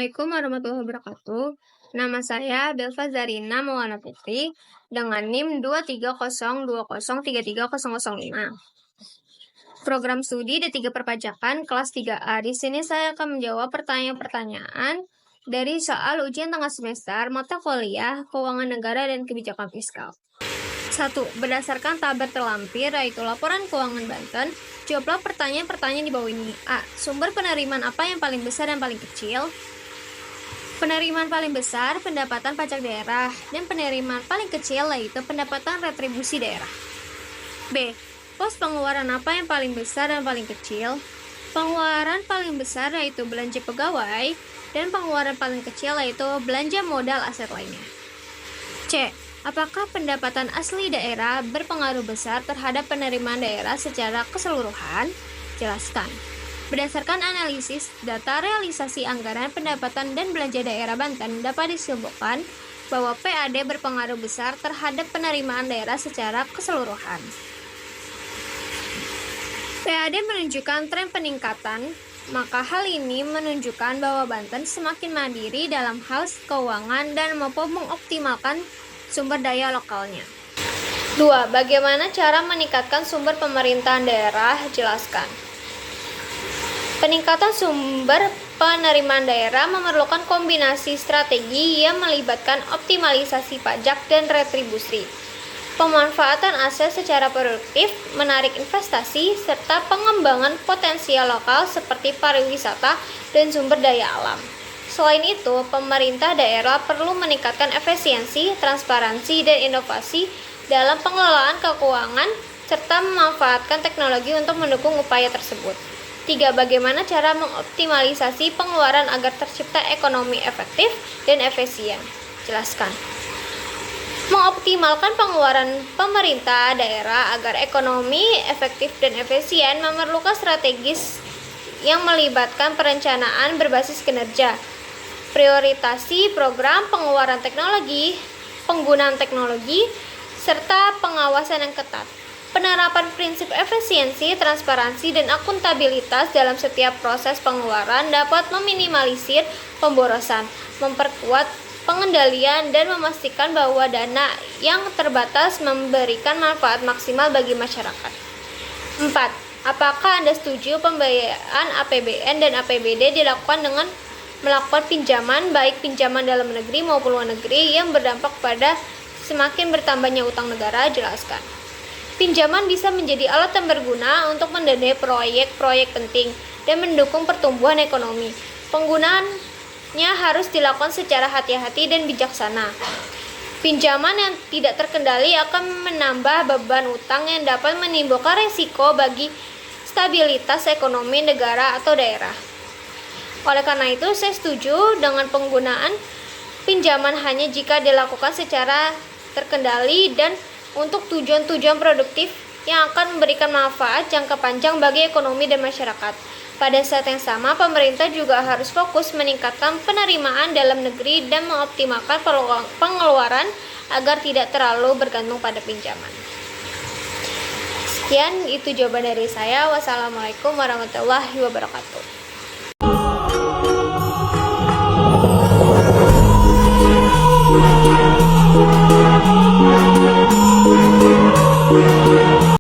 Assalamualaikum warahmatullahi wabarakatuh. Nama saya Belva Zarina Maulana Putri dengan NIM 230203305. Program studi D3 Perpajakan kelas 3A. Di sini saya akan menjawab pertanyaan-pertanyaan dari soal ujian tengah semester mata kuliah Keuangan Negara dan Kebijakan Fiskal. 1. Berdasarkan tabel terlampir yaitu laporan keuangan Banten, jawablah pertanyaan-pertanyaan di bawah ini. A. Sumber penerimaan apa yang paling besar dan paling kecil? Penerimaan paling besar pendapatan pajak daerah dan penerimaan paling kecil yaitu pendapatan retribusi daerah. B. Pos pengeluaran apa yang paling besar dan paling kecil? Pengeluaran paling besar yaitu belanja pegawai dan pengeluaran paling kecil yaitu belanja modal aset lainnya. C. Apakah pendapatan asli daerah berpengaruh besar terhadap penerimaan daerah secara keseluruhan? Jelaskan. Berdasarkan analisis data realisasi anggaran pendapatan dan belanja daerah Banten dapat disimpulkan bahwa PAD berpengaruh besar terhadap penerimaan daerah secara keseluruhan. PAD menunjukkan tren peningkatan, maka hal ini menunjukkan bahwa Banten semakin mandiri dalam hal keuangan dan mampu mengoptimalkan sumber daya lokalnya. 2. Bagaimana cara meningkatkan sumber pemerintahan daerah? Jelaskan. Peningkatan sumber penerimaan daerah memerlukan kombinasi strategi yang melibatkan optimalisasi pajak dan retribusi, pemanfaatan aset secara produktif, menarik investasi, serta pengembangan potensial lokal seperti pariwisata dan sumber daya alam. Selain itu, pemerintah daerah perlu meningkatkan efisiensi, transparansi, dan inovasi dalam pengelolaan keuangan, serta memanfaatkan teknologi untuk mendukung upaya tersebut. 3. Bagaimana cara mengoptimalisasi pengeluaran agar tercipta ekonomi efektif dan efisien? Jelaskan. Mengoptimalkan pengeluaran pemerintah daerah agar ekonomi efektif dan efisien memerlukan strategis yang melibatkan perencanaan berbasis kinerja, prioritasi program pengeluaran teknologi, penggunaan teknologi, serta pengawasan yang ketat. Penerapan prinsip efisiensi, transparansi, dan akuntabilitas dalam setiap proses pengeluaran dapat meminimalisir pemborosan, memperkuat pengendalian, dan memastikan bahwa dana yang terbatas memberikan manfaat maksimal bagi masyarakat. 4. Apakah Anda setuju pembiayaan APBN dan APBD dilakukan dengan melakukan pinjaman, baik pinjaman dalam negeri maupun luar negeri, yang berdampak pada semakin bertambahnya utang negara? Jelaskan. Pinjaman bisa menjadi alat yang berguna untuk mendanai proyek-proyek penting dan mendukung pertumbuhan ekonomi. Penggunaannya harus dilakukan secara hati-hati dan bijaksana. Pinjaman yang tidak terkendali akan menambah beban utang yang dapat menimbulkan resiko bagi stabilitas ekonomi negara atau daerah. Oleh karena itu, saya setuju dengan penggunaan pinjaman hanya jika dilakukan secara terkendali dan untuk tujuan-tujuan produktif yang akan memberikan manfaat jangka panjang bagi ekonomi dan masyarakat. Pada saat yang sama, pemerintah juga harus fokus meningkatkan penerimaan dalam negeri dan mengoptimalkan pengeluaran agar tidak terlalu bergantung pada pinjaman. Sekian, itu jawaban dari saya. Wassalamualaikum warahmatullahi wabarakatuh.